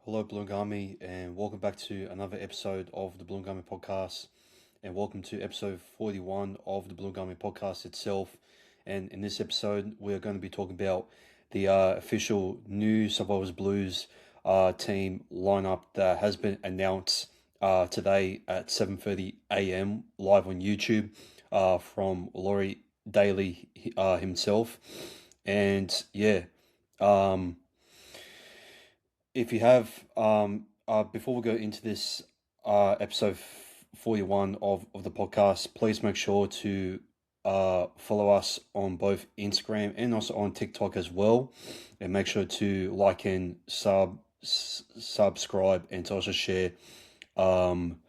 Hello, Bloomgami, and welcome back to another episode of the Bloomgami podcast. And welcome to episode 41 of the Bloomgami podcast itself. And in this episode, we're going to be talking about the official New South Wales Blues team lineup that has been announced today at 7:30 a.m. live on YouTube from Laurie Daly himself. And yeah, um, if you have before we go into this episode 41 of the podcast, please make sure to follow us on both Instagram and also on TikTok as well, and make sure to like and subscribe, and to also share um,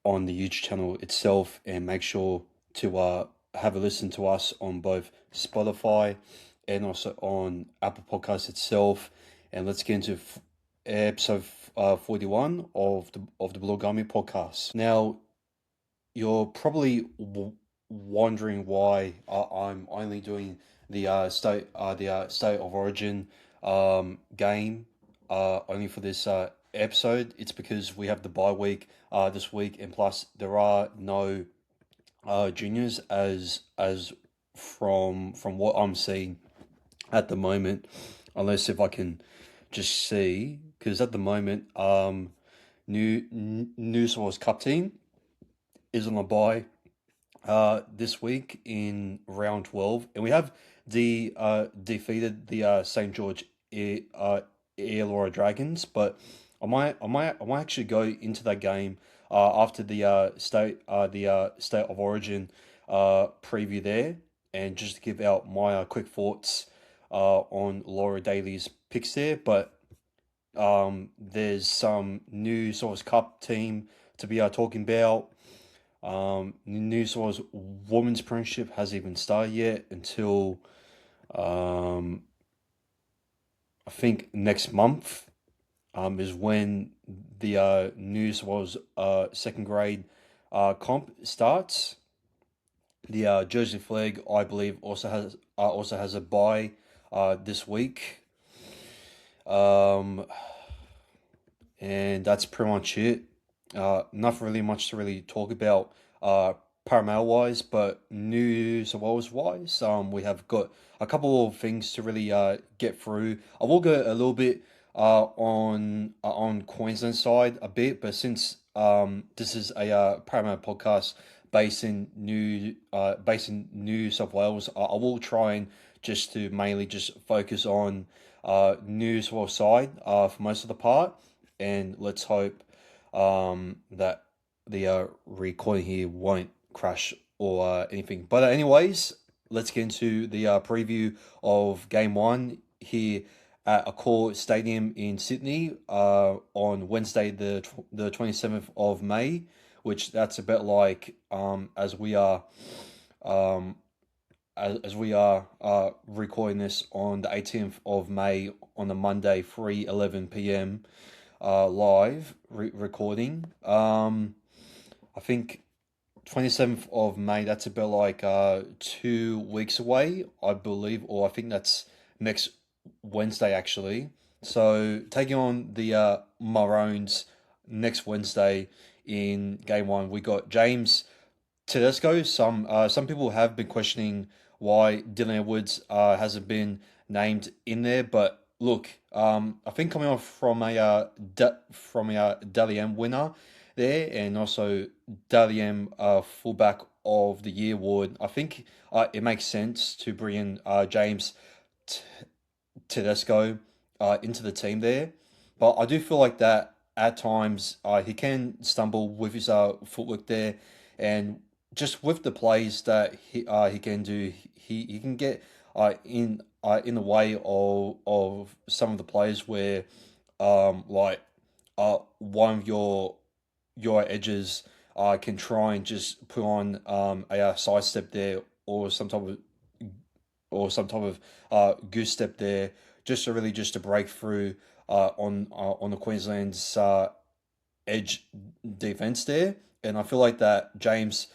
on the YouTube channel itself, and make sure to have a listen to us on both Spotify and also on Apple Podcasts itself. And let's get into episode 41 of the Blogami podcast. Now, you're probably wondering why I'm only doing the state of origin game only for this episode. It's because we have the bye week this week, and plus there are no juniors as from what I'm seeing at the moment, unless if I can just see, because at the moment New South Wales Cup team is on a bye this week in round 12, and we have defeated the St George Illawarra Dragons, but I might actually go into that game after the state of origin preview there, and just to give out my quick thoughts on Laura Daly's picks there. But there's some new South Wales Cup team to be talking about. New South Wales Women's Premiership hasn't even started yet until um, I think next month is when the New South Wales second grade comp starts. The Jersey Flag, I believe, also has a bye this week. Um, and that's pretty much it. Not really much to really talk about Parramatta wise, but New South Wales wise, we have got a couple of things to really get through. I will go a little bit on Queensland side a bit, but since this is a Parramatta podcast based in New South Wales, I will try and just to mainly just focus on New South Wales side for most of the part, and let's hope that the recording here won't crash or anything. But anyways, let's get into the preview of Game 1 here at Accor Stadium in Sydney on Wednesday, the 27th of May, which that's a bit like as we are um, as we are recording this on the 18th of May on the Monday, 3:11 p.m. Live recording. I think 27th of May, that's about like 2 weeks away, I believe, or I think that's next Wednesday actually. So taking on the Maroons next Wednesday in game one, we got James Tedesco. Some people have been questioning why Dylan Edwards hasn't been named in there, but look, I think coming off from a Dally M winner there, and also Dally M fullback of the year award, I think it makes sense to bring in James T- Tedesco into the team there. But I do feel like that at times he can stumble with his footwork there, and just with the plays that he can do, he can get in the way of some of the plays where like one of your edges can try and just put on a side step there, or some type of goose step there, just to really just to break through on the Queensland's edge defense there. And I feel like that James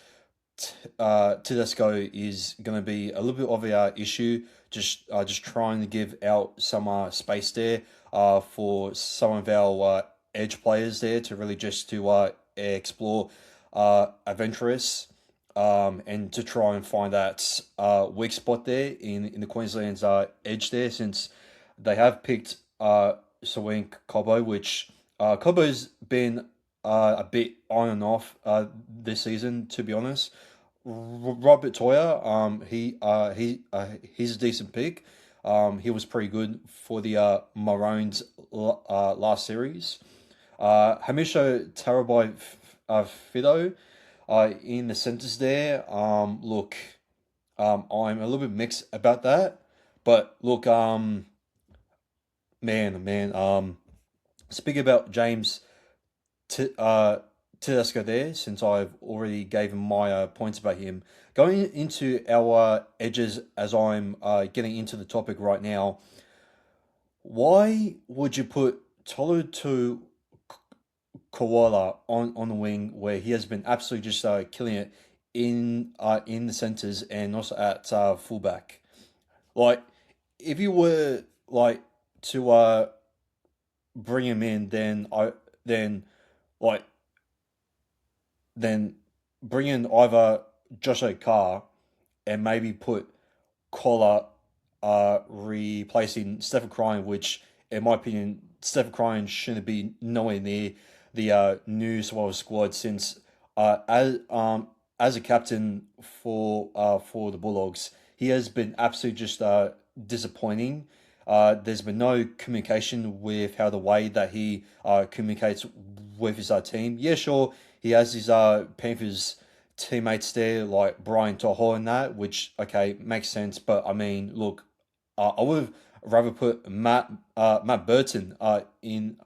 Tedesco is going to be a little bit of a issue. Just trying to give out some space there for some of our edge players there to really just to explore adventurous and to try and find that weak spot there in the Queensland's edge there, since they have picked Sawin Cobbo, which Cobbo's been a bit on and off this season, to be honest. Robert Toya, he's a decent pick. He was pretty good for the Maroons last series. Hamisho Tarabai Fido in the centres there. Look, I'm a little bit mixed about that, but look, man, speaking about James T- uh, Tedesco there, since I've already gave him my points about him. Going into our edges as I'm getting into the topic right now, why would you put Tolu to Koala on the wing where he has been absolutely just killing it in the centres and also at fullback? Like, if you were like to bring him in, then like then bring in either Josh Carr and maybe put Collar replacing Stephen Cryan, which in my opinion Stephen Cryan shouldn't be nowhere near the New South Wales squad, since as a captain for the Bulldogs, he has been absolutely just disappointing. There's been no communication with how the way that he communicates with his team. Yeah, sure, he has his Panthers teammates there like Brian Toho and that, which okay makes sense. But I mean, look, I would have rather put Matt Burton in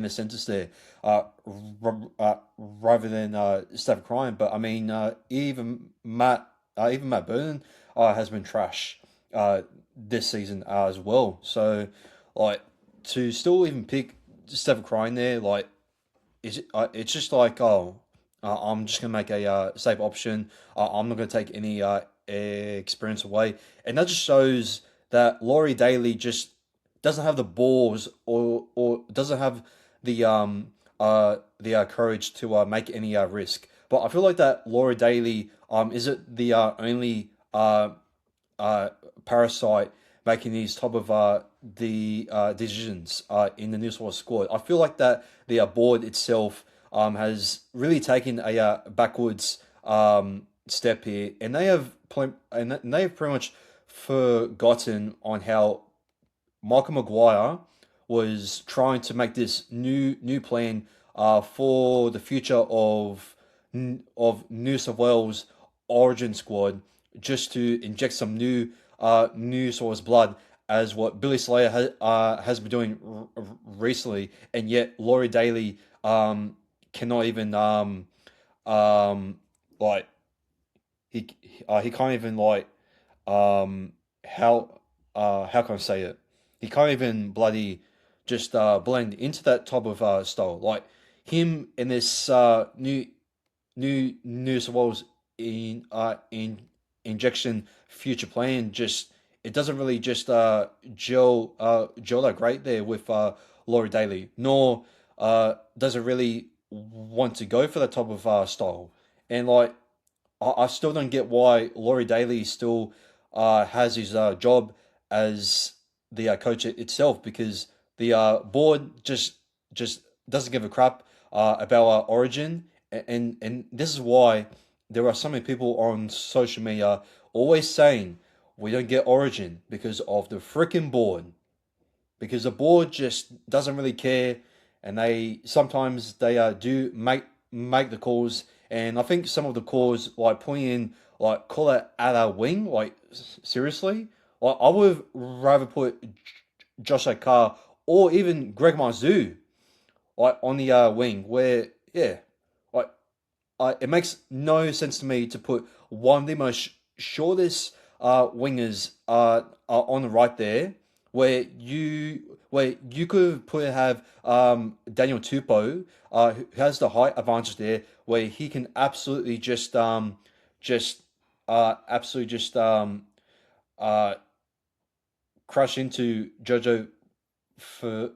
the centres there, rather than Stephen Cryan. But I mean, even Matt Burton has been trash this season as well. So, like, to still even pick Stephen Cryan there, like, it's just like, oh, I'm just gonna make a safe option. I'm not gonna take any experience away, and that just shows that Laurie Daly just doesn't have the balls, or doesn't have the courage to make any risk. But I feel like that Laurie Daly is it the only uh, parasite making these type of decisions in the New South Wales squad. I feel like that the board itself has really taken a backwards step here, and they have pretty much forgotten on how Michael Maguire was trying to make this new plan for the future of New South Wales Origin squad, just to inject some new South Wales blood, as what Billy Slayer has been doing recently, and yet Laurie Daly cannot even like he can't even like um how can I say it? He can't even bloody just blend into that type of style. Like him in this new South Wales in injection future plan, just it doesn't really just gel that great there with Laurie Daly, nor does it really want to go for that type of style. And like I still don't get why Laurie Daly still has his job as the coach itself, because the board just doesn't give a crap about our origin, and this is why there are so many people on social media always saying we don't get origin because of the freaking board, because the board just doesn't really care, and they sometimes they do make the calls, and I think some of the calls like putting in like call it at our wing, like seriously, like I would rather put Josh Carr or even Greg Marzou like on the wing, where yeah, like it makes no sense to me to put one of the most shortest wingers on the right there, where you could put have Daniel Tupou, who has the height advantage there, where he can absolutely just just absolutely just uh crush into Jojo for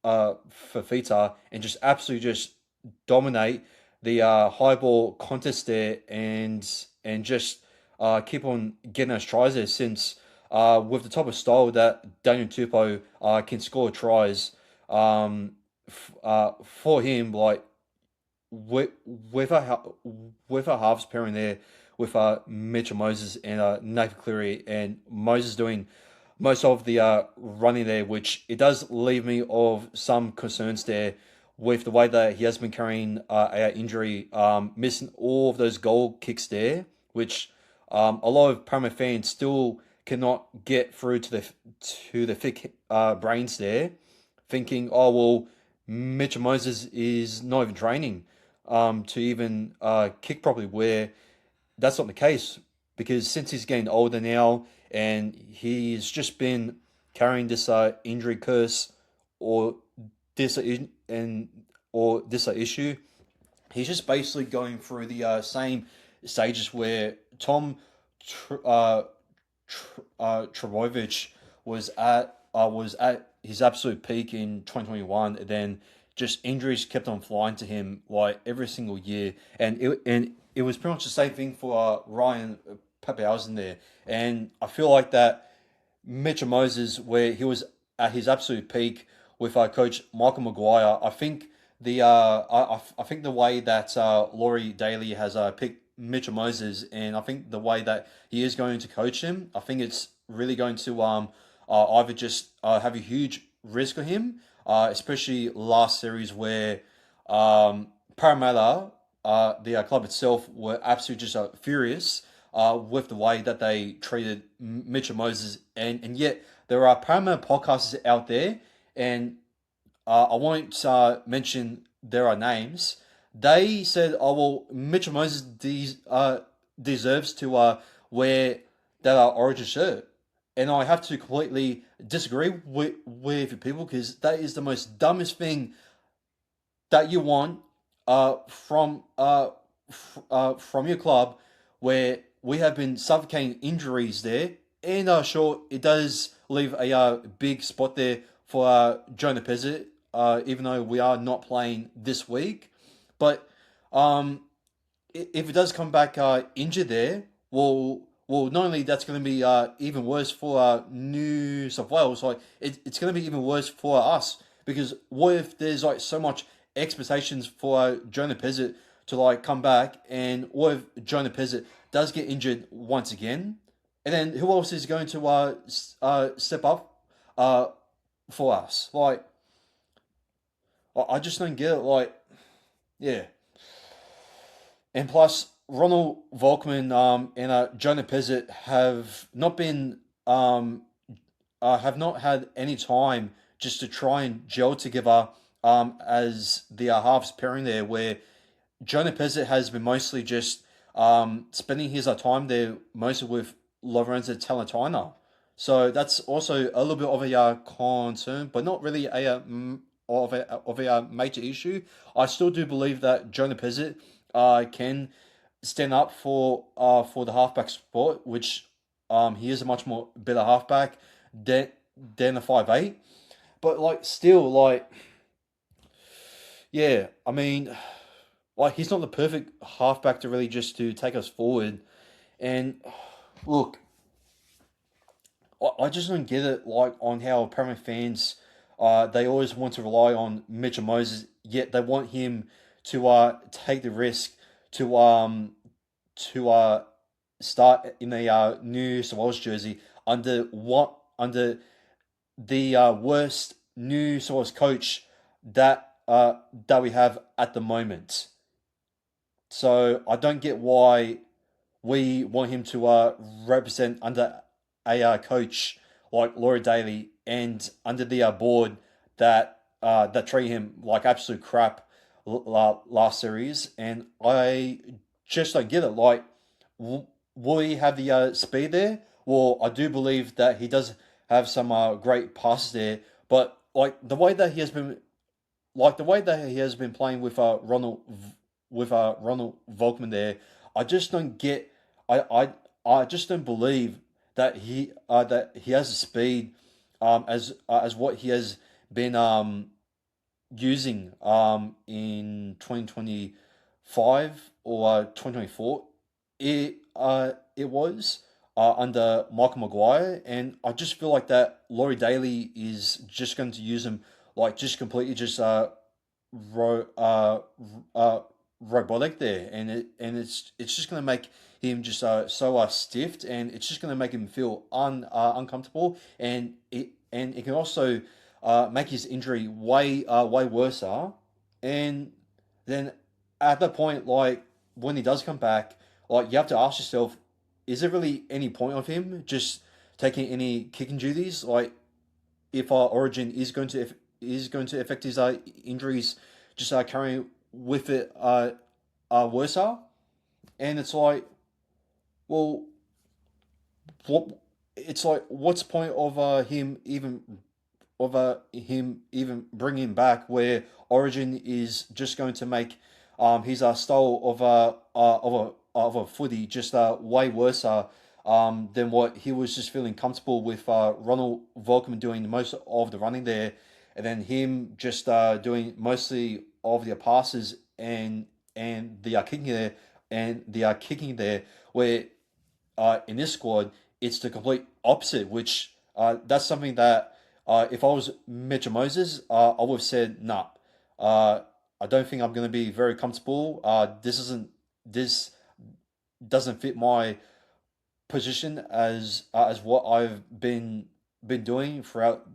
Fafita and just absolutely just dominate the high ball contest there, and just keep on getting those tries there, since with the type of style that Daniel Tupou can score tries for him, like with with a with a halves pairing there with Mitchell Moses and Nathan Cleary, and Moses doing most of the running there, which it does leave me of some concerns there with the way that he has been carrying a injury, missing all of those goal kicks there, which a lot of Parma fans still cannot get through to the thick brains there, thinking, oh well, Mitchell Moses is not even training to even kick properly, where that's not the case, because since he's getting older now and he's just been carrying this injury curse, or this and or this issue, he's just basically going through the same stages where Tom Tr- uh, Trebojevic was at his absolute peak in 2021, and then just injuries kept on flying to him like every single year, and it was pretty much the same thing for Ryan Pappenhausen there, and I feel like that Mitchell Moses, where he was at his absolute peak with Coach Michael Maguire. I think the way that Laurie Daly has picked Mitchell Moses, and I think the way that he is going to coach him, I think it's really going to either just have a huge risk on him, especially last series where Parramatta, the club itself, were absolutely just furious with the way that they treated Mitchell Moses, and yet there are Paramount podcasters out there, and I won't mention there are names. They said, "Oh well, Mitchell Moses deserves to wear that Origin shirt," and I have to completely disagree with people, because that is the most dumbest thing that you want from your club, where we have been suffocating injuries there. And sure, it does leave a big spot there for Jonah Pezzett, even though we are not playing this week. But um, if it does come back injured there, well, not only that's going to be even worse for New South Wales, like it's going to be even worse for us, because what if there's like so much expectations for Jonah Pezzett to like come back, and what if Jonah Pezzett does get injured once again, and then who else is going to step up uh, for us? Like I just don't get it. Like yeah. And plus, Ronald Volkman and Jonah Pezzett have not had any time just to try and gel together as the halves pairing there, where Jonah Pezzett has been mostly just spending his time there mostly with Lorenzo Talatona. So that's also a little bit of a concern, but not really a major issue. I still do believe that Jonah Pezzett can stand up for the halfback spot, which he is a much more better halfback than a 5'8". But like still like yeah, I mean like he's not the perfect halfback to really just to take us forward. And look, I just don't get it like on how Parramatta fans they always want to rely on Mitchell Moses, yet they want him to take the risk to to start in a New South Wales jersey under the worst New South Wales coach that we have at the moment. So I don't get why we want him to represent under a coach like Laura Daly, and under the board that treat him like absolute crap last series, and I just don't get it. Like, will he have the speed there? Well, I do believe that he does have some great passes there, but like the way that he has been playing with Ronald Volkman there, I just don't get. I just don't believe that he has the speed as what he has been using in 2025 or 2024. It was under Michael Maguire, and I just feel like that Laurie Daly is just going to use him like just completely just ro- uh, robotic there, and it's just going to make him just so stiffed, and it's just going to make him feel uncomfortable, and it can also make his injury way worse, and then at that point, like when he does come back, like you have to ask yourself, is there really any point of him just taking any kicking duties? Like if Origin is going to affect his injuries, just carrying with it worse, and it's like, well, what? It's like, what's the point of him even bringing him back? Where Origin is just going to make his style of a footy just way worse than what he was just feeling comfortable with Ronald Volkman doing most of the running there, and then him just doing mostly of the passes and the kicking there and the kicking there, where in this squad, it's the complete opposite. Which that's something that if I was Mitchell Moses, I would have said, "Nah, I don't think I'm going to be very comfortable. This doesn't fit my position as what I've been doing throughout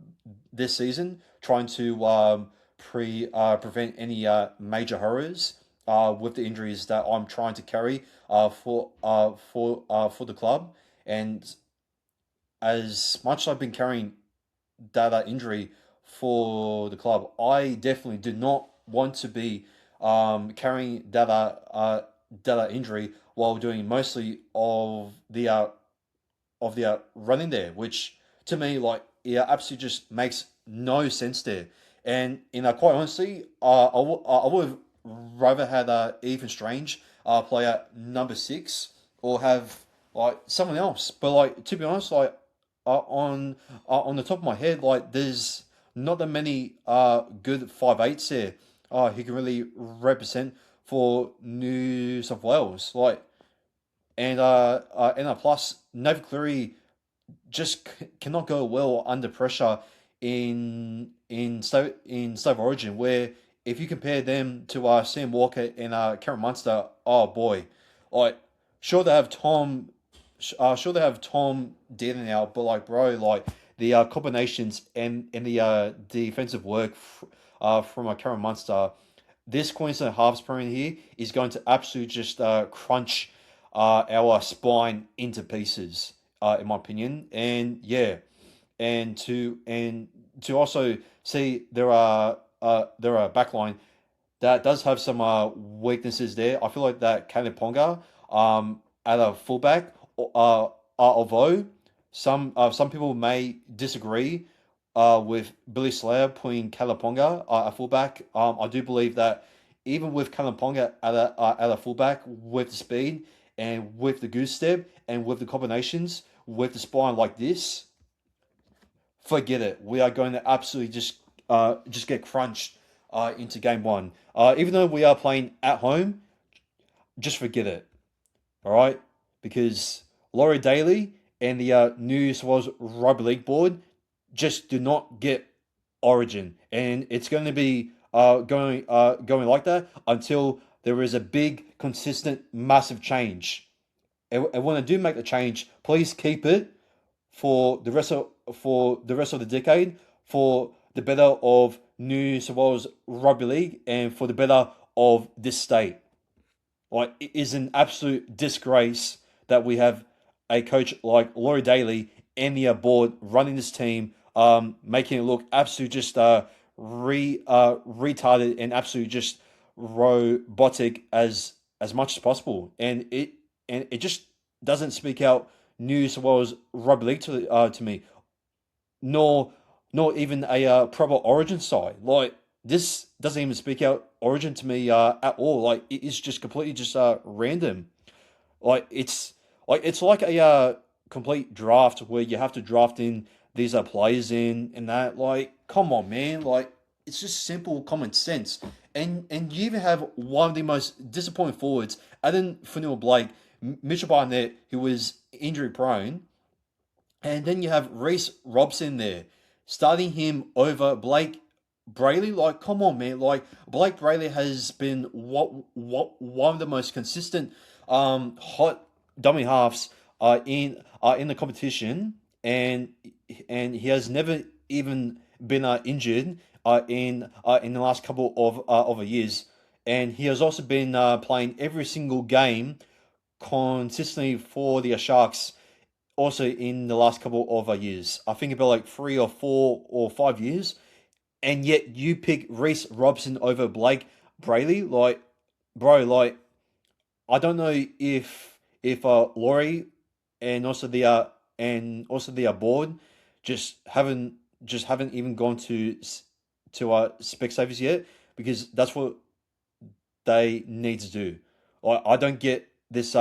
this season, trying to prevent any major horrors with the injuries that I'm trying to carry for the club. And as much as I've been carrying that injury for the club, I definitely do not want to be carrying that injury while doing mostly of the running there, which to me, like, yeah, absolutely just makes no sense there. And quite honestly, I would have rather had Ethan Strange play at number six, or have like someone else. But like, to be honest, like on the top of my head, like there's not that many good 5'8" there who can really represent for New South Wales. Like, and plus, Nate Cleary just cannot go well under pressure in State of Origin. Where if you compare them to Sam Walker and Cameron Munster, oh boy, like sure they have sure they have Tom Dearden now, but like bro, like the combinations and the defensive work from Cameron Munster, this Queensland halves period here is going to absolutely just crunch our spine into pieces, in my opinion. And yeah, and to also see there are backline that does have some weaknesses there. I feel like that Kalen Ponga at a fullback, although some people may disagree with Billy Slayer putting Kalaponga at fullback. I do believe that even with Kalaponga at a fullback, with the speed and with the goose step and with the combinations with the spine like this, forget it. We are going to absolutely just get crunched into game one. Even though we are playing at home, just forget it. All right, because Laurie Daly and the New South Wales Rugby League Board just do not get Origin, and it's going to be going like that until there is a big, consistent, massive change. And when I do make the change, please keep it for the rest of the decade, for the better of New South Wales Rugby League and for the better of this state. Like, it is an absolute disgrace that we have a coach like Laurie Daly and the board running this team, making it look absolutely just retarded and absolutely just robotic as much as possible. And it just doesn't speak out New South Wales rugby league to me, nor even a proper Origin side. Like, this doesn't even speak out Origin to me at all. Like, it is just completely just random. It's like a complete draft where you have to draft in these players in and that. Like, come on, man! Like, it's just simple common sense. And you even have one of the most disappointing forwards, Adam Fanua Blake, Mitchell Barnett, who was injury prone, and then you have Reece Robson there, starting him over Blake Brayley. Like, come on, man! Like, Blake Brayley has been what one of the most consistent hot dummy halves in the competition, and he has never even been injured in the last couple of years, and he has also been playing every single game consistently for the Sharks also in the last couple of years. I think about like 3 or 4 or 5 years, and yet you pick Reece Robson over Blake Brayley. Like, bro, like I don't know if Laurie and also the board just haven't even gone to Specsavers yet, because that's what they need to do. I don't get this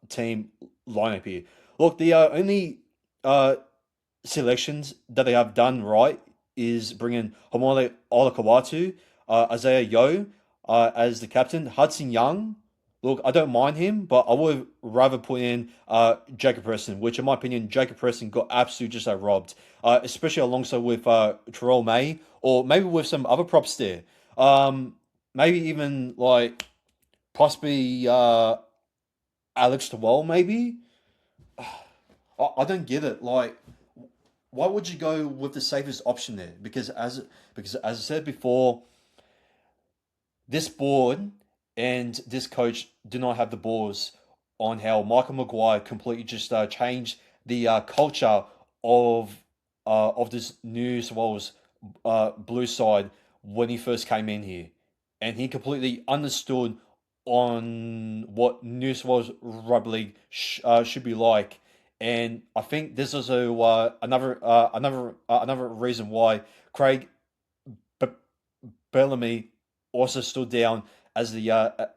team lineup here. Look, the only uh selections that they have done right is bringing Homole Olakawatu, Isaiah Yo as the captain, Hudson Young. Look, I don't mind him, but I would rather put in Jacob Preston, which in my opinion, Jacob Preston got absolutely just robbed, especially alongside with Terrell May, or maybe with some other props there. Um, Maybe even like possibly Alex Tawell, maybe. I don't get it. Like, why would you go with the safest option there? Because as I said before, this board and this coach do not have the balls on how Michael Maguire completely just changed the culture of of this New South Wales blue side when he first came in here, and he completely understood on what New South Wales rugby league should be like. And I think this is another reason why Craig B- Bellamy also stood down as the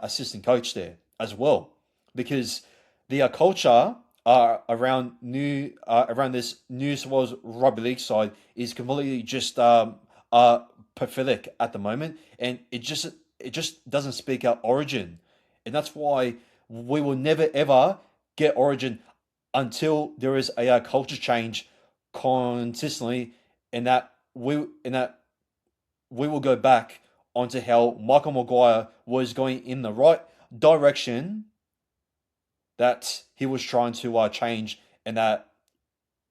assistant coach there as well, because the culture around this New South Wales rugby league side is completely just pathetic at the moment, and it just doesn't speak out Origin, and that's why we will never ever get Origin until there is a culture change consistently, and that we will go back onto how Michael Maguire was going in the right direction that he was trying to change, and that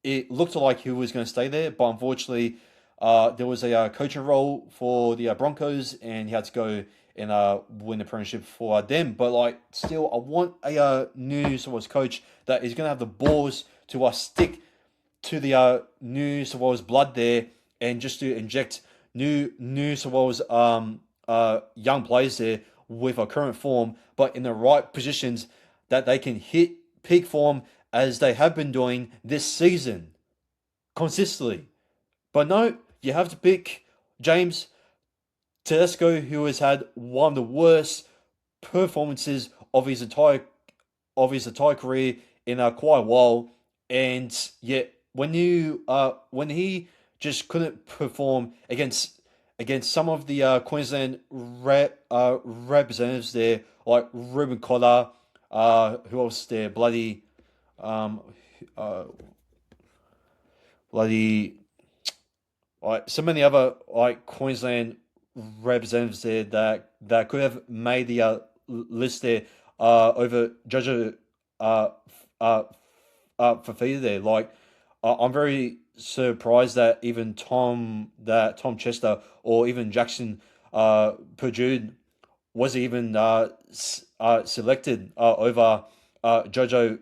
it looked like he was going to stay there, but unfortunately, there was a coaching role for the Broncos, and he had to go and win the premiership for them. But like, still, I want a new South Wales coach that is going to have the balls to stick to the New South Wales blood there, and just to inject New South Wales young players there with a current form, but in the right positions that they can hit peak form as they have been doing this season consistently. But no, you have to pick James Tedesco, who has had one of the worst performances of his entire career in quite a while, and yet when he just couldn't perform against some of the Queensland representatives there, like Ruben Cotter, who else there, um, uh, bloody like so many other like Queensland representatives there that could have made the list there over Jojo uh, uh, Fafita there. Like, I'm very surprised that Tom Chester or even Jackson Purdue was even selected over Jojo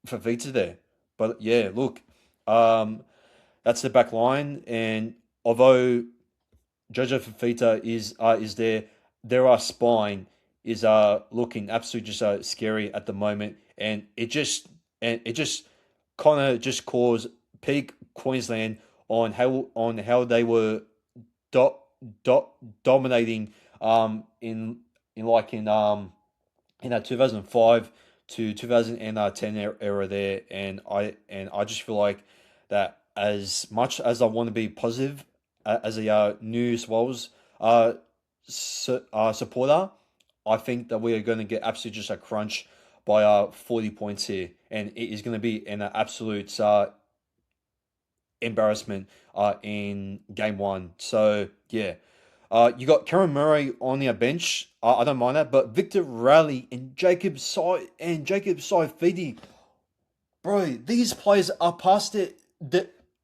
Fafita there. But yeah, look, um, that's the back line, and although Jojo Fafita is there, their spine is looking absolutely just scary at the moment, and it just kind of just caused peak Queensland on how they were do, do, dominating in in like in in that 2005 to 2010 era there, and I just feel like that as much as I want to be positive as a New Swallows supporter, I think that we are going to get absolutely just a crunch by 40 points here, and it is going to be an absolute embarrassment in game one. So yeah, you got Cameron Murray on your bench. I don't mind that, but Victor Raleigh and Jacob Saifidi, bro, these players are past it.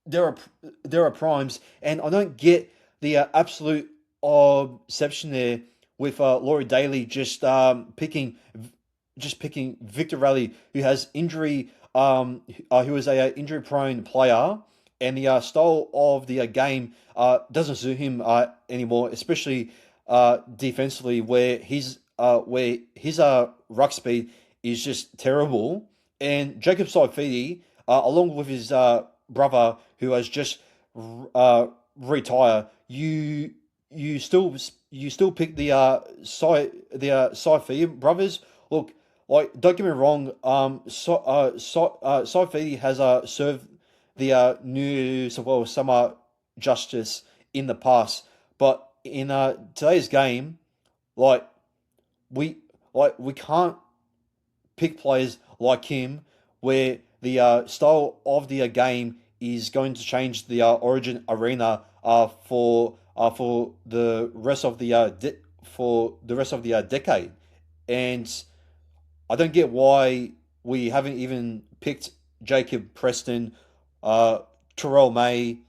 There are primes, and I don't get the absolute obsession there with Laurie Daly just picking Victor Raleigh, who has who is a injury prone player, and the style of the game doesn't suit him anymore, especially defensively, where his ruck speed is just terrible. And Jacob Saifidi, along with his brother, who has just retired, you still pick the Saifidi brothers. Look, like, don't get me wrong. Saifidi has served the New South Wales summer justice in the past, but in today's game, like we can't pick players like him, where the style of the game is going to change the Origin arena for the rest of the for the rest of the decade, and I don't get why we haven't even picked Jacob Preston, uh, Terrell May,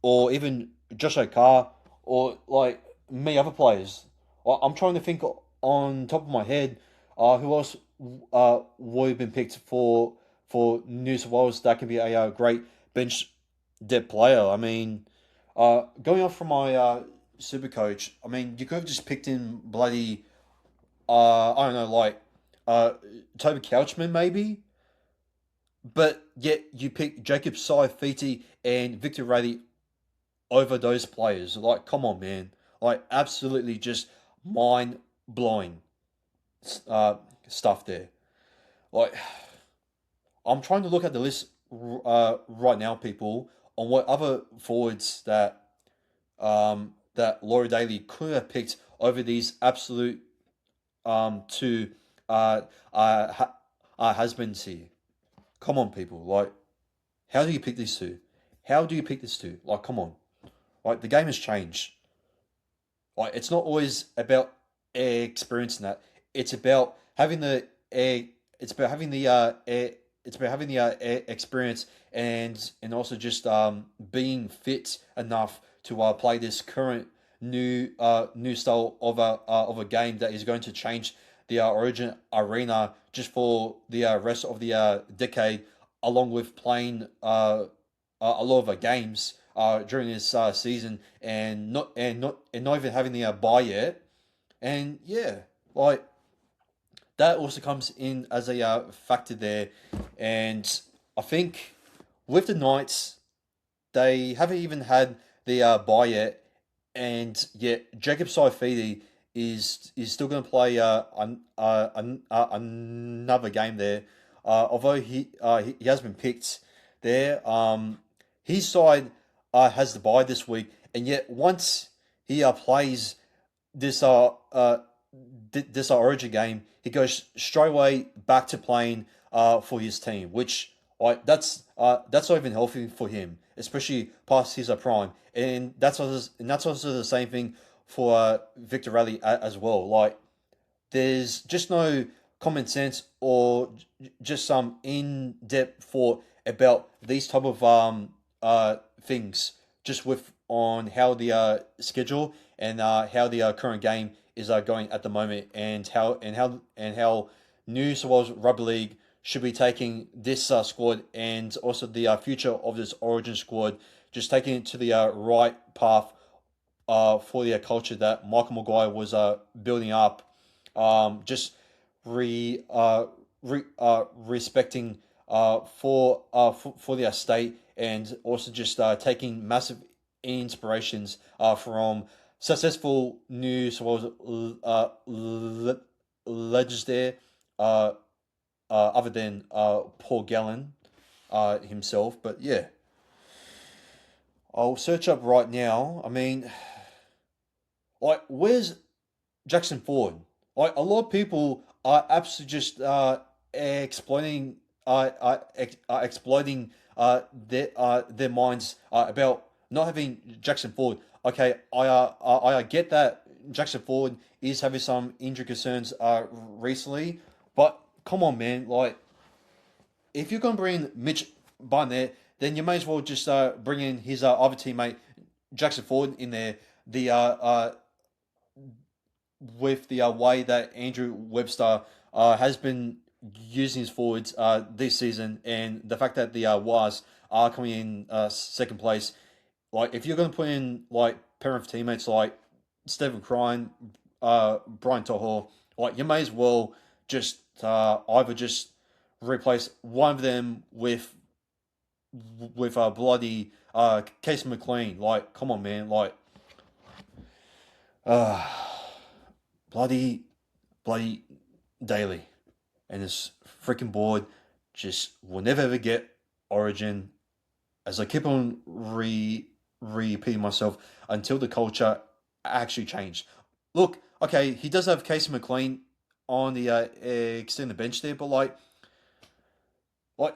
or even Josh Carr, or like many other players. I'm trying to think on top of my head, who else would have been picked for New South Wales that can be a great bench depth player. I mean, going off from my super coach, I mean, you could have just picked in bloody I don't know, like uh, Toby Couchman maybe, but yet you pick Jacob Saifiti and Victor Radley over those players. Like, come on, man! Like, absolutely just mind blowing uh, stuff there. Like, I'm trying to look at the list right now, people, on what other forwards that Laurie Daly could have picked over these absolute two uh, uh, ha- husbands here. Come on, people. Like, how do you pick these two? How do you pick these two? Like, come on. Like, the game has changed. Like, it's not always about experience in that. It's about having the it's about having the it's about having the experience, and also just being fit enough to play this current new style of a game that is going to change the Origin arena just for the rest of the decade, along with playing a lot of games during this season, and not even having the bye yet. And yeah, like, that also comes in as a factor there. And I think with the Knights, they haven't even had the bye yet, and yet Jacob Saifidi is still going to play another game there. Although he has been picked there, his side has the bye this week, and yet once he plays this this Origin game, he goes straight away back to playing for his team, which, like, that's not even healthy for him, especially past his prime, and that's also the same thing for Victor Raleigh as well. Like, there's just no common sense or just some in depth thought about these type of things, just with on how the schedule and how the current game is going at the moment, and how New South Wales Rugby League should be taking this squad, and also the future of this Origin squad, just taking it to the right path for the culture that Michael Maguire was building up, just respecting for the estate, and also just taking massive inspirations from successful New South Wales legends there, uh, other than Paul Gallen himself. But yeah, I'll search up right now. I mean, like, where's Jackson Ford? Like, a lot of people are absolutely just exploiting, exploiting their minds about not having Jackson Ford. Okay, I get that Jackson Ford is having some injury concerns recently, but come on, man, like, if you're gonna bring Mitch Barnett, then you may as well just bring in his other teammate Jackson Ford in there. The with the way that Andrew Webster has been using his forwards this season, and the fact that the Wars are coming in second place. Like, if you're going to put in like pair of teammates like Stephen Crine, Brian Toho, like, you may as well just either just replace one of them with bloody Casey McLean. Like, come on, man, like, uh, bloody bloody Daily and this freaking board just will never ever get Origin. As I keep on repeating myself, until the culture actually changed. Look, okay, he does have Casey McLean on the extended bench there, but like,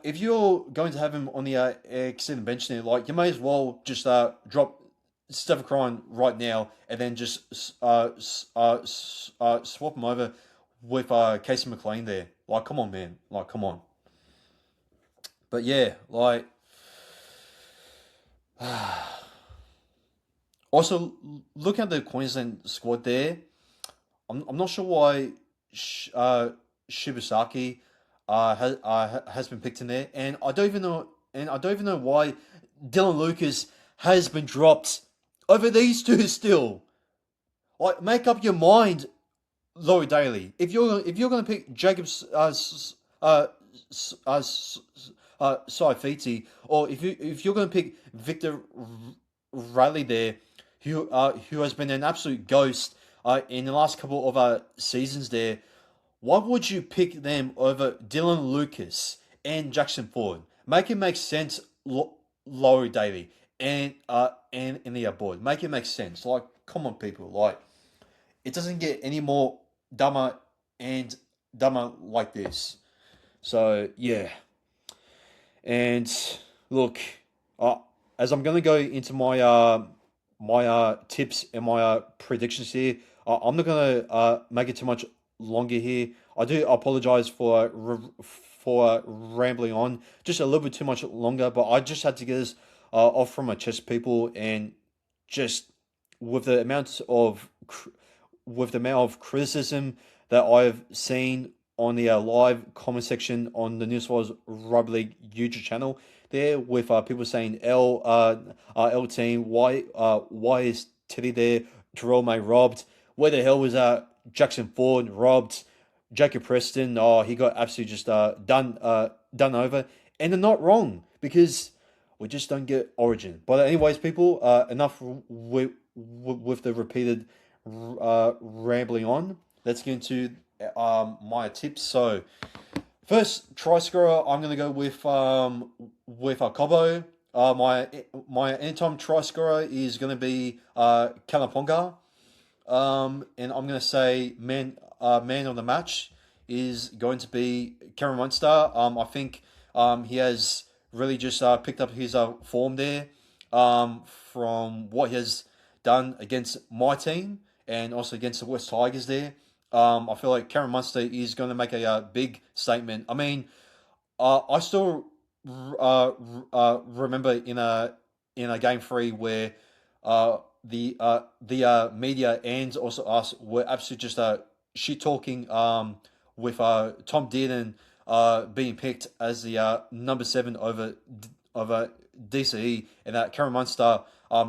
if you're going to have him on the extended bench there, like, you may as well just drop Stephen Crine right now, and then just swap him over with Casey McLean there. Like, come on, man. Like, come on. But yeah, like, also look at the Queensland squad there. I'm not sure why Shibasaki has been picked in there, and I don't even know, why Dylan Lucas has been dropped over these two still. Like, make up your mind, Laurie Daly. If you're gonna pick Jacobs Saifiti, or if you're gonna pick Victor Riley there, who has been an absolute ghost in the last couple of seasons there, why would you pick them over Dylan Lucas and Jackson Ford? Make it make sense, Laurie Daly and in the board. Make it make sense. Like, come on, people. Like, it doesn't get any more dumber and dumber like this. So yeah, and look, uh, as I'm gonna go into my tips and my predictions here, I'm not gonna make it too much longer here. I do apologize for rambling on just a little bit too much longer, but I just had to get this off from my chest, people, and just with the amount of criticism that I've seen on the live comment section on the New South Wales Rugby League YouTube channel there, with people saying L team, why is Teddy there? Terrell May robbed. Where the hell was Jackson Ford robbed? Jacob Preston, oh, he got absolutely just done over, and they're not wrong, because we just don't get Origin. But anyways, people, enough with the repeated rambling on. Let's get into my tips. So first try scorer, I'm gonna go with Cobo. My anytime try scorer is gonna be Kalaponga. And I'm gonna say man of the match is going to be Cameron Munster. I think he has really just picked up his form there from what he has done against my team and also against the West Tigers there. I feel like Cameron Munster is going to make a big statement. I mean, I still remember in a game three where the media and also us were absolutely just shit talking with Tom Dearden being picked as the number 7 over DCE, and that Cameron Munster,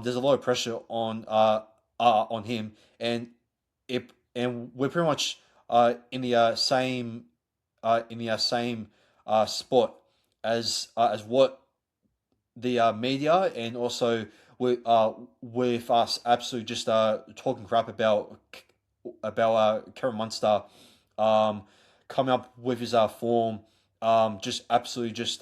there's a lot of pressure on him, and we're pretty much in the same spot as what the media, and also with us absolutely just talking crap about Karen Munster, coming up with his form, just absolutely just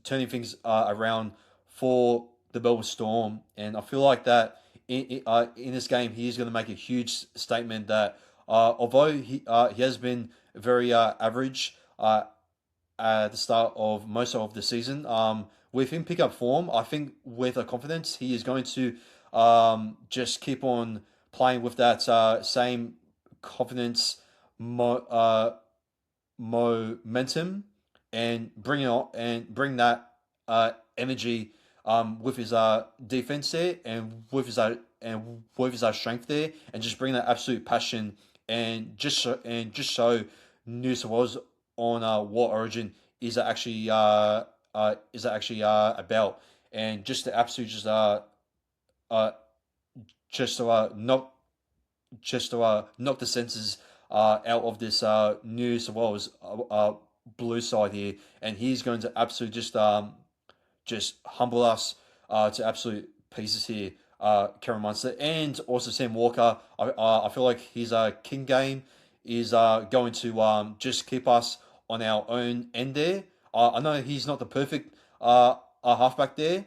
turning things around for the Melbourne Storm, and I feel like that in this game he is going to make a huge statement that although he has been very average at the start of most of the season, with him pick up form, I think with a confidence he is going to just keep on playing with that same confidence, mo- uh, momentum, and bring that energy with his defense there, and with his strength there, and just bring that absolute passion, and just show New South Wales on what Origin is actually about, and just to absolutely uh just to knock the senses out of this New South Wales blue side here, and he's going to absolutely just humble us to absolute pieces here. Cameron Munster and also Sam Walker. I feel like his king game is going to just keep us on our own end there. I know he's not the perfect halfback there,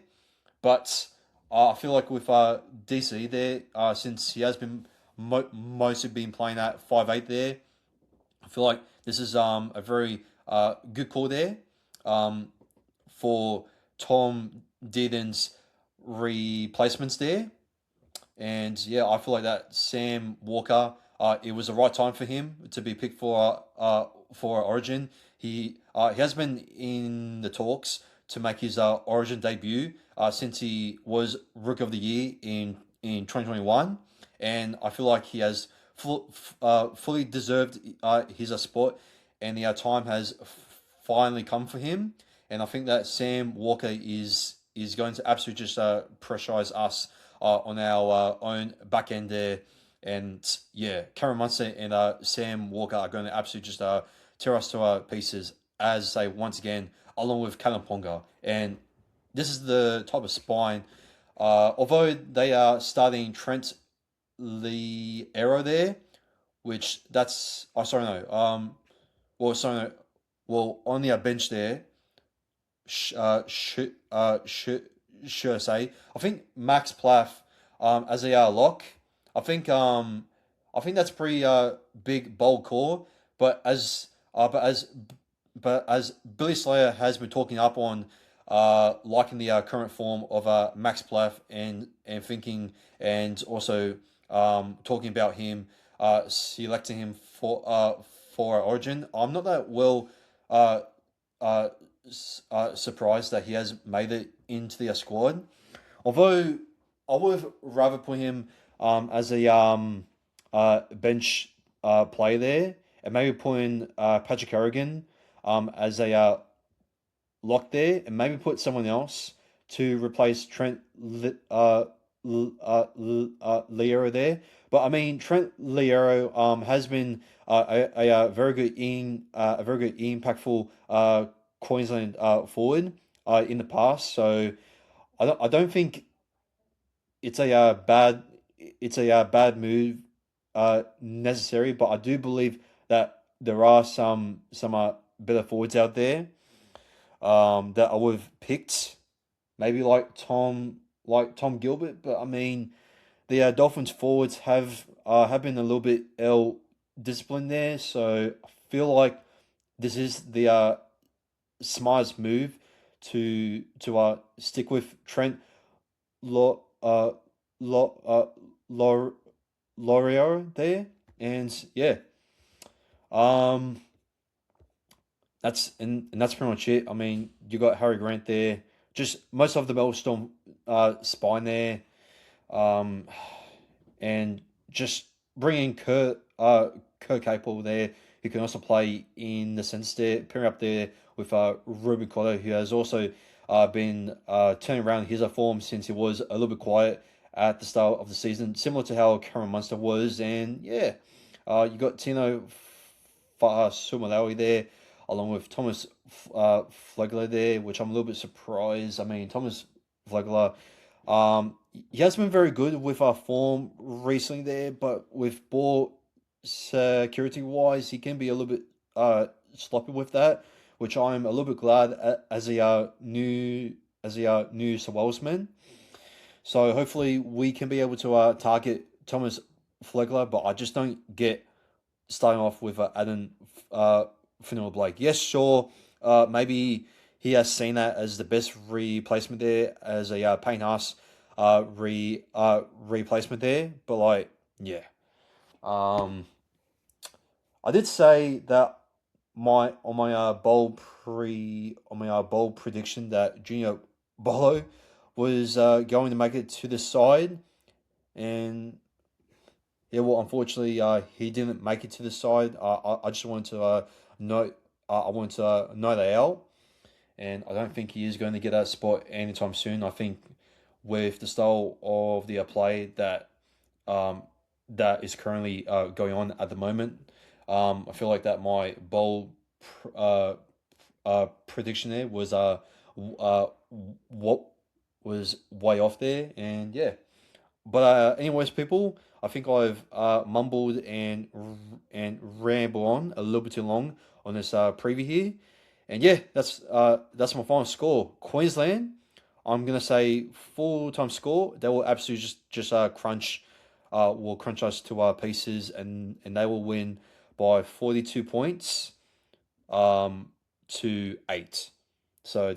but I feel like with DC there, since he has been mostly been playing at 5'8" there, I feel like this is a very good call there for Tom Dearden's replacements there. And yeah, I feel like that Sam Walker, it was the right time for him to be picked for Origin. He has been in the talks to make his Origin debut since he was Rookie of the Year in 2021, and I feel like he has fully deserved his spot, and the time has finally come for him. And I think that Sam Walker is going to absolutely just pressurize us on our own back end there. And yeah, Cameron Munster and Sam Walker are going to absolutely just tear us to pieces, as say once again, along with Callum Ponga. And this is the type of spine. Although they are starting Trent Liero there, which that's sorry no well sorry no, well on the bench there, should I say? I think Max Plath as a lock. I think I think that's pretty big bold call. But as uh, but as but as Billy Slayer has been talking up on liking the current form of Max Plath, and thinking, and also talking about him selecting him for Origin. I'm not that well uh, uh, surprised that he has made it into the squad. Although I would rather put him as a bench player there, and maybe put in Patrick Harrigan as a lock there, and maybe put someone else to replace Liero there. But I mean, Trent Liero has been a very good a very good impactful Queensland forward in the past. So I don't think it's a bad move necessary, but I do believe that there are some better forwards out there that I would have picked, maybe like Tom Gilbert. But I mean, the Dolphins forwards have been a little bit ill disciplined there, so I feel like this is the smartest move to stick with Trent Lo Lo Lor Lorio there, and yeah, um, and that's pretty much it. I mean, you got Harry Grant there, just most of the Melbourne spine there, um, and just bringing Kurt Capel there, who can also play in the centre there, pairing up there with Ruben Cotto, who has also been turning around his form since he was a little bit quiet at the start of the season, similar to how Cameron Munster was. And yeah, you got Tino Sumalawi there, along with Thomas Flegler there, which I'm a little bit surprised. I mean, Thomas Flegler, he has been very good with our form recently there, but with ball security wise, he can be a little bit sloppy with that, which I'm a little bit glad as a new Swellsman. So hopefully we can be able to target Thomas Flegler, but I just don't get starting off with Adam uh, Finneran Blake. Yes, sure, maybe he has seen that as the best replacement there, as a Payne Haas replacement there, but like, yeah. Um, I did say that my bold prediction that Junior Bolo was going to make it to the side, and yeah, well, unfortunately, he didn't make it to the side. I just wanted to note I wanted to note that out, and I don't think he is going to get that spot anytime soon. I think with the style of the play um, that is currently going on at the moment, I feel like that my bold prediction there was uh what was way off there, and yeah. But anyways, people, I think I've mumbled and rambled on a little bit too long on this preview here, and yeah, that's my final score. Queensland, I'm gonna say full time score. They will absolutely just crunch, will crunch us to our pieces, and they will win by 42 points, um, to 8. So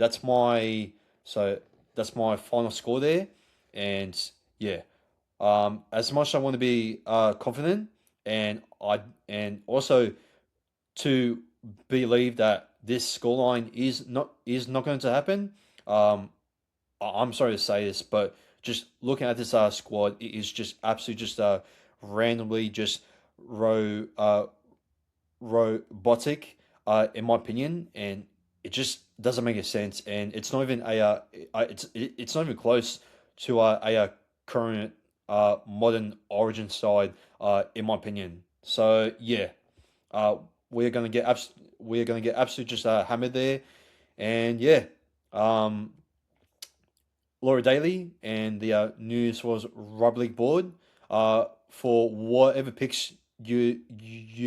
so that's my final score there, and yeah. As much as I want to be confident, and also to believe that this scoreline is not going to happen. Um, I'm sorry to say this, but just looking at this squad, it is just absolutely just randomly just row robotic, in my opinion, and it just doesn't make a sense, and it's not even it's not even close to a current modern Origin side, in my opinion. So yeah, uh, we're gonna get absolutely just hammered there, and yeah, um, Laura Daly and the News was Rugby League board, for whatever picks you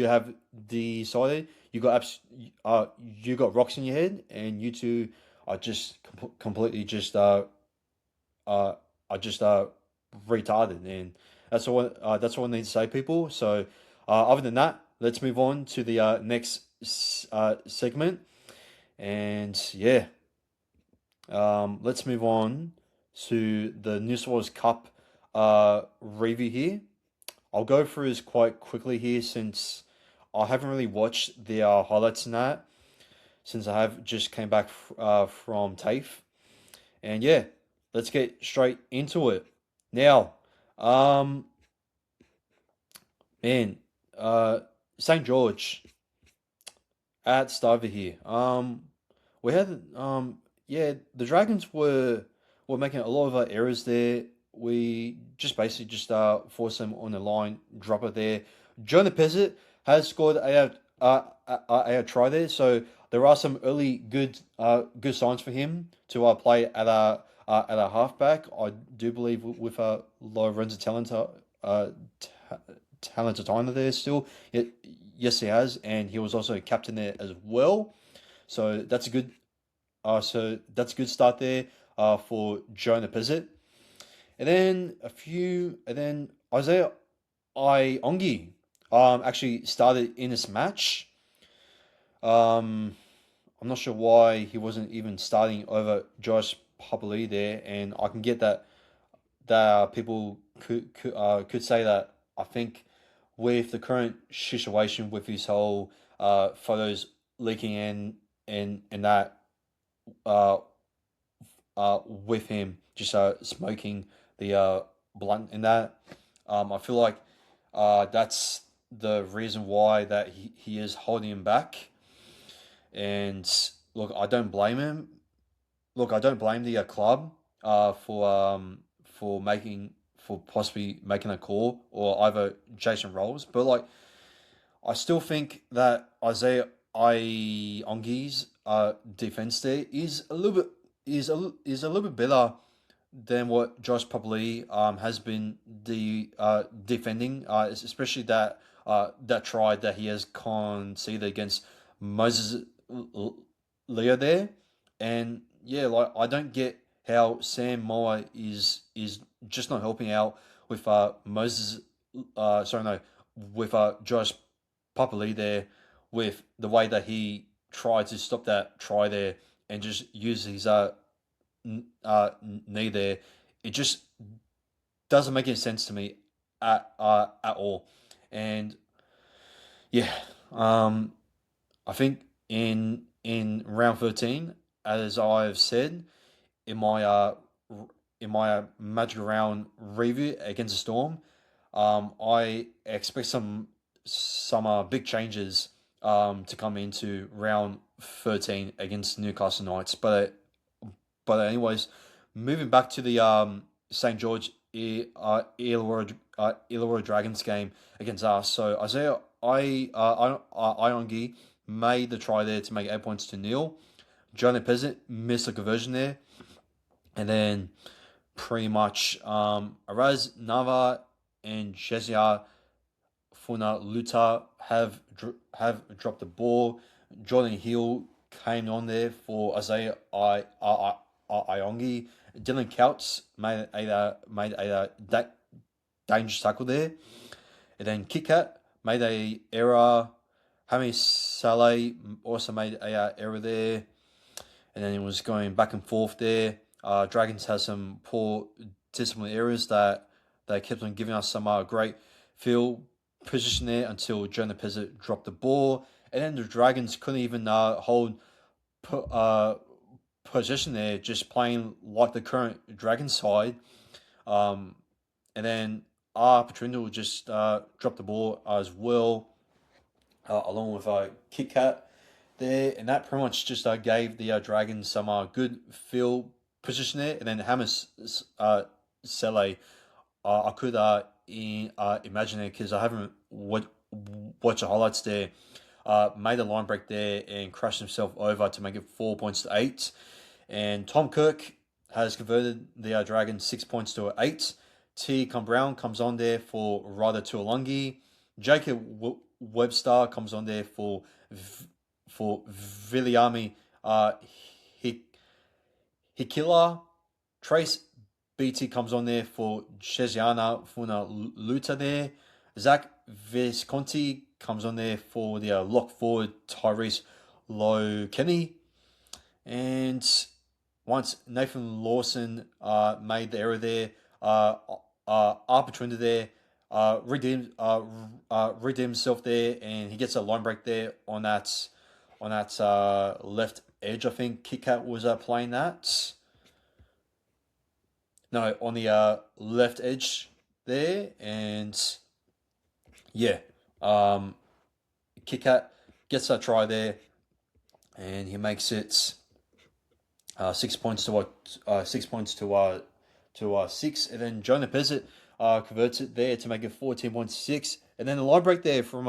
have decided. You got rocks in your head, and you two are just completely just uh are just retarded, and that's all I need to say, people. So other than that, let's move on to the next segment, and yeah. Let's move on to the New South Wales Cup review here. I'll go through this quite quickly here, since I haven't really watched the highlights in that, since I have just came back from TAFE. And yeah, let's get straight into it. Now, um, man, uh, St. George at Stiver here. We had yeah, the Dragons were making a lot of errors there. We just basically just forced them on the line, drop it there. Jonah Pezzett has scored a try there, so there are some early good signs for him to play at a halfback. I do believe with Lorenzo Talent there still. Yes, he has, and he was also captain there as well. So that's a good start there for Jonah Pizzett. And then Isaiah Iongi actually started in this match. Um, I'm not sure why he wasn't even starting over Josh Papali there, and I can get that people could say that. I think with the current situation with his whole photos leaking in and that uh, with him just smoking the blunt in that. I feel like that's the reason why that he is holding him back. And look, I don't blame him. Look, I don't blame the club for making for possibly making a call, or either Jason Rolls, but like I still think that Isaiah Iongi's defense there is a little bit better than what Josh probably has been defending, especially that that try that he has conceded against Moses Leo there. And yeah, like I don't get how Sam Moa is just not helping out with Moses sorry no with Josh Papali there, with the way that he tried to stop that try there and just use his knee there. It just doesn't make any sense to me at all. And yeah, I think in round 13, as I've said in my magic round review against the Storm, I expect some big changes to come into round 13 against Newcastle Knights. But anyways, moving back to the St George Illawarra Dragons game against us. So Isaiah Iongi made the try there to make 8 points to nil. Jonah Peasant missed a conversion there, and then pretty much Araz Nava and Jezia Funa Luta have dropped the ball. Jordan Hill came on there for Isaiah Iongi. Dylan Couts made a dangerous tackle there. And then Kikat made a error. Hami Saleh also made a error there. And then it was going back and forth there. Dragons had some poor disciplinary errors that they kept on giving us some great field position there until Jonah Pezzett dropped the ball. And then the Dragons couldn't even hold possession there, just playing like the current Dragon side. And then Petrindle just dropped the ball as well, along with Kit Kat there. And that pretty much just gave the Dragons some good field position there. And then Hamas Sele, I could imagine it because I haven't watched the highlights there. Made a line break there and crashed himself over to make it 4 points to 8. And Tom Kirk has converted the Dragons 6 points to 8. T. Brown comes on there for Ryder Tuolungi. Jacob Webster comes on there for Viliami Hikila. Trace BT comes on there for Cheziana Funa Luta there. Zach Visconti comes on there for the lock forward Tyrese Low Kenny. And once Nathan Lawson made the error there, Arpitrinda there redeemed himself there, and he gets a line break there on that left edge. I think Kitkat was playing that. No, on the left edge there, and yeah, Kitkat gets a try there, and he makes it 6 points to 6, and then Jonah Pezzett converts it there to make it 14.6, and then the line break there from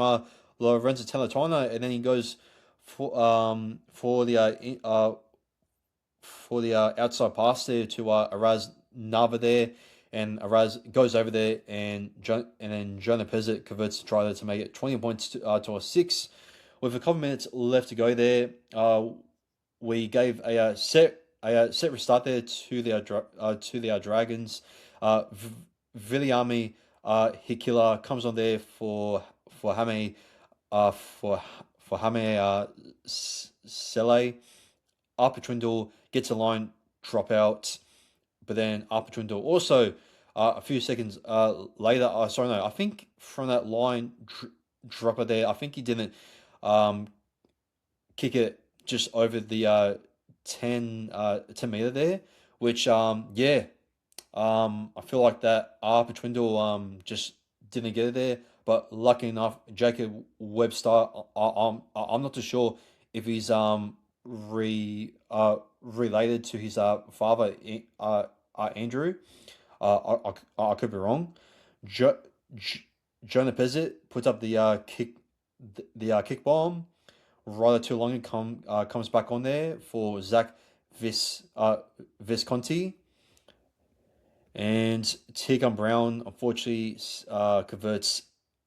Lorenzo Talatona, and then he goes for the outside pass there to Araz Nava there, and Araz goes over there, and then Jonah Pezzett converts the try there to make it 20 points to a 6. With a couple minutes left to go there, we gave a set restart there to the Dragons. Viliami Hikila comes on there for Hame Sele. Arpitrinda gets a line dropout, but then Arpitrinda also a few seconds later. I think from that line dropper there, I think he didn't kick it just over the 10 meter there, which I feel like that Arpitrinda just didn't get it there. But lucky enough, Jacob Webster, I'm not too sure if he's related to his father, Andrew. I could be wrong. Jonah Pezzett puts up the kick bomb. Ryder Tuolungi comes back on there for Zach Visconti. And Tegan Brown, unfortunately, converts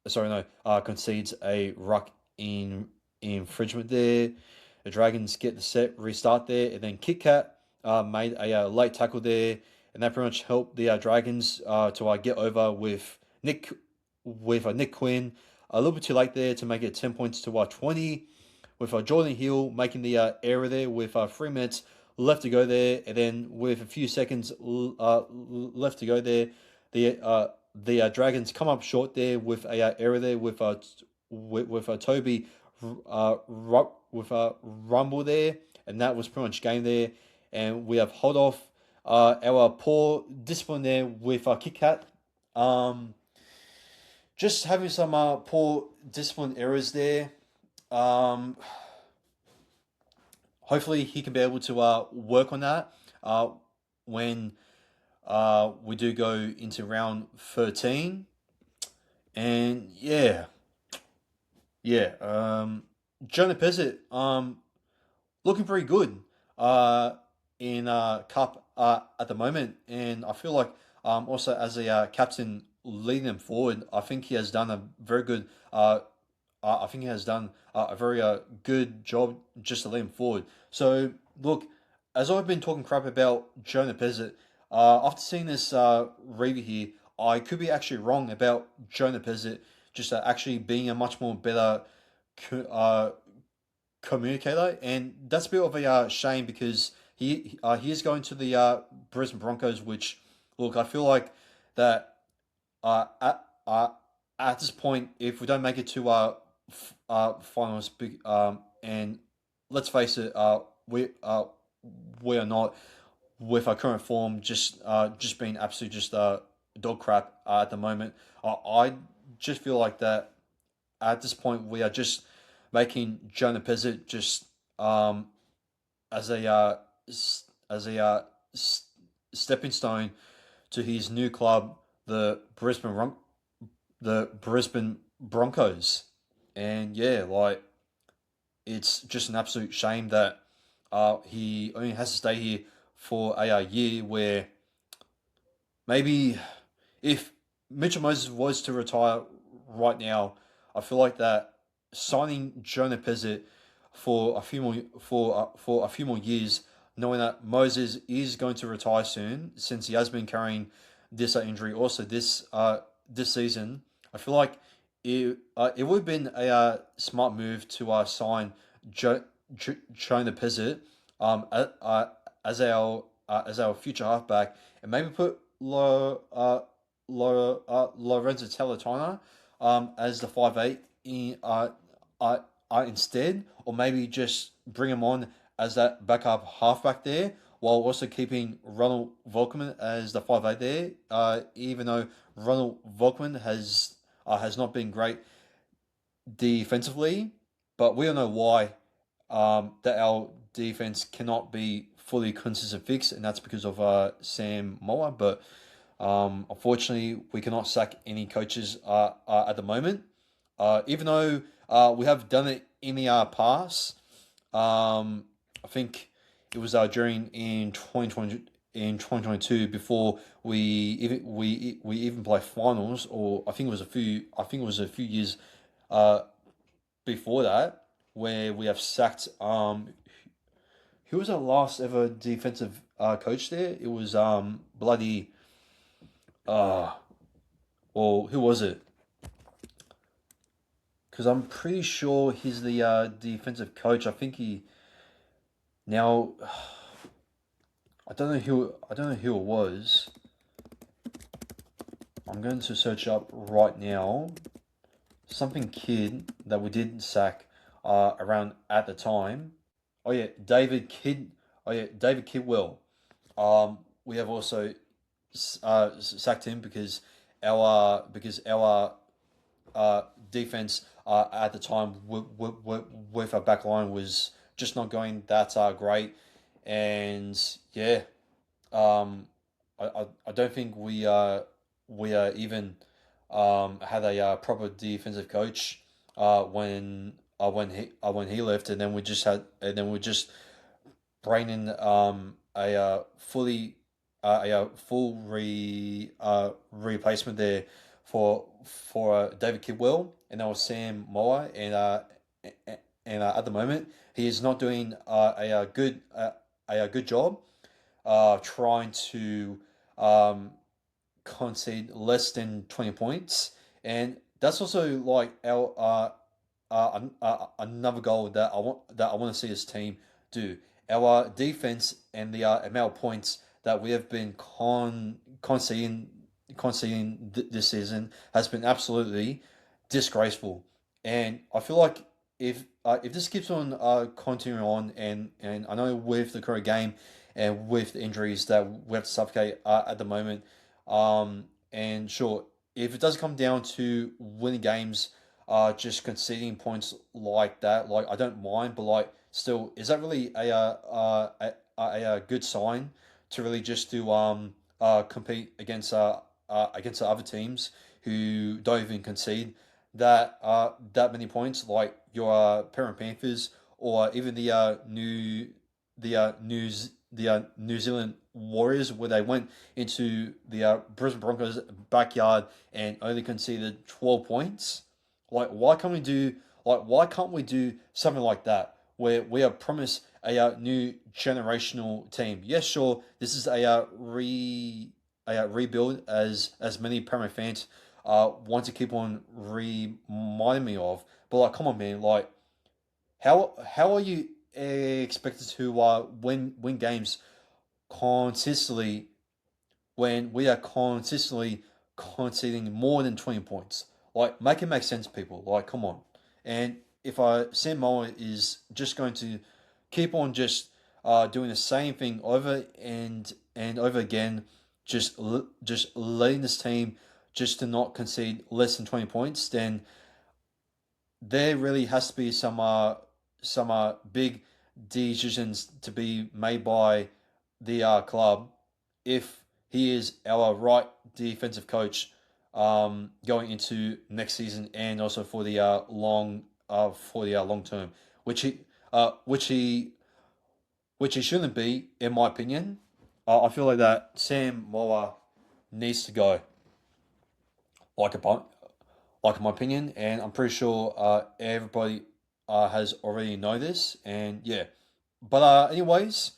sorry, no, concedes a ruck in infringement there. The Dragons get the set restart there, and then Kit Kat made a late tackle there, and that pretty much helped the Dragons to get over with Nick Quinn a little bit too late there to make it 10 points to 20, with Jordan Hill making the error there with 3 minutes left to go there, and then with a few seconds left to go there, the Dragons come up short there with a error there with Toby with a rumble there, and that was pretty much game there. And we have hold off our poor discipline there with Kit Kat. Just having some poor discipline errors there. Um, Hopefully he can be able to work on that when we do go into round 13. And yeah. Jonah Pezzett, looking pretty good in Cup at the moment, and I feel like also as a captain leading them forward, I think he has done a very good. I think he has done a very good job just to lead him forward. So look, as I've been talking crap about Jonah Pezzett, after seeing this review here, I could be actually wrong about Jonah Pezzett just actually being a much more better uh, communicator, and that's a bit of a shame because he is going to the Brisbane Broncos, which look, I feel like that uh, at uh, at this point, if we don't make it to finals, and let's face it, we are not with our current form just being absolute just dog crap at the moment. I just feel like that at this point we are just making Jonah Pezzett just as a as a stepping stone to his new club, the Brisbane Broncos. And yeah, like it's just an absolute shame that he only has to stay here for a year. Where maybe if Mitchell Moses was to retire right now, I feel like that signing Jonah Pezzett for a few more years, knowing that Moses is going to retire soon, since he has been carrying this injury also this season. I feel like it would have been a smart move to sign Jonah Pezzett as our future halfback, and maybe put Lorenzo Talatona as the 5'8" instead, or maybe just bring him on as that backup halfback there, while also keeping Ronald Volkman as the 5'8" there. Even though Ronald Volkman has not been great defensively, but we all know why that our defense cannot be fully consistent fix, and that's because of Sam Moa. But unfortunately, we cannot sack any coaches at the moment. Even though we have done it in the past, I think it was during in 2020 in 2022 before we even play finals, or I think it was a few years uh, before that, where we have sacked who was our last ever defensive coach there? It was bloody uh well, who was it? Because I'm pretty sure he's the defensive coach. I think he now I don't know who it was. I'm going to search up right now. Something kid that we did sack around at the time. Oh yeah, David Kid. Oh yeah, David Kidwell. We have also sacked him because our defense at the time with our back line was just not going that great, and yeah, I don't think we even had a proper defensive coach when he left, and then we just bring in a full replacement there David Kidwell and that was Sam Moa and at the moment he is not doing a good job trying to um, concede less than 20 points. And that's also like our another goal that I want to see this team do. Our defense and the amount of points that we have been conceding this season has been absolutely disgraceful. And I feel like if this keeps on continuing on, and I know with the current game and with the injuries that we have to suffocate at the moment, and sure, if it does come down to winning games, just conceding points like that, like I don't mind, but like still, is that really a good sign to really just to compete against the other teams who don't even concede that many points, like your Parent Panthers or even the New Zealand Warriors, where they went into the Brisbane Broncos backyard and only conceded 12 points. Like, why can't we do something like that where we are promised a new generational team? Yes, sure, this is a rebuild as many Parramatta fans want to keep on reminding me of. But like, come on, man, like how are you expected to win games consistently when we are consistently conceding more than 20 points? Like, make it make sense, people. Like, come on. And if Sam Moa is just going to keep on just doing the same thing over and over again, just letting this team just to not concede less than 20 points, then there really has to be some big decisions to be made by the club if he is our right defensive coach going into next season and also for the long term, which he uh, which he which he shouldn't be in my opinion. I feel like that Sam Moa needs to go, like a like in my opinion, and I'm pretty sure everybody has already know this, and yeah. But anyways,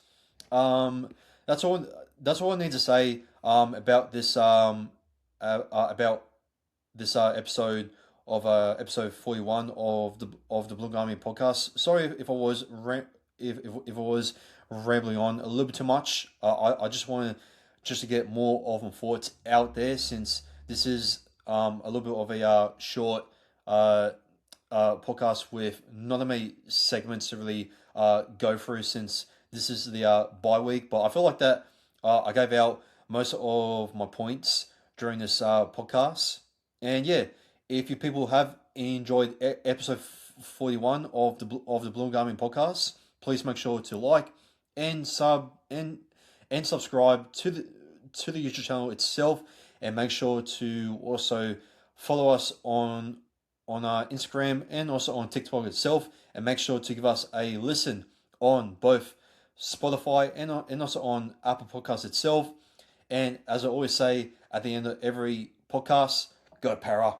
um, that's all. That's all I need to say about this episode of episode 41 of the Blue Army podcast. Sorry if I was if I was rambling on a little bit too much. I just wanted just to get more of my thoughts out there since this is a little bit of a short uh, podcast with not that many segments to really go through since this is the bye week. But I feel like that I gave out most of my points during this podcast. And yeah, if you people have enjoyed episode 41 of the Blue Garmin podcast, please make sure to like and and subscribe to the YouTube channel itself, and make sure to also follow us on Instagram and also on TikTok itself, and make sure to give us a listen on both Spotify and also on Apple Podcasts itself. And as I always say at the end of every podcast, go Para.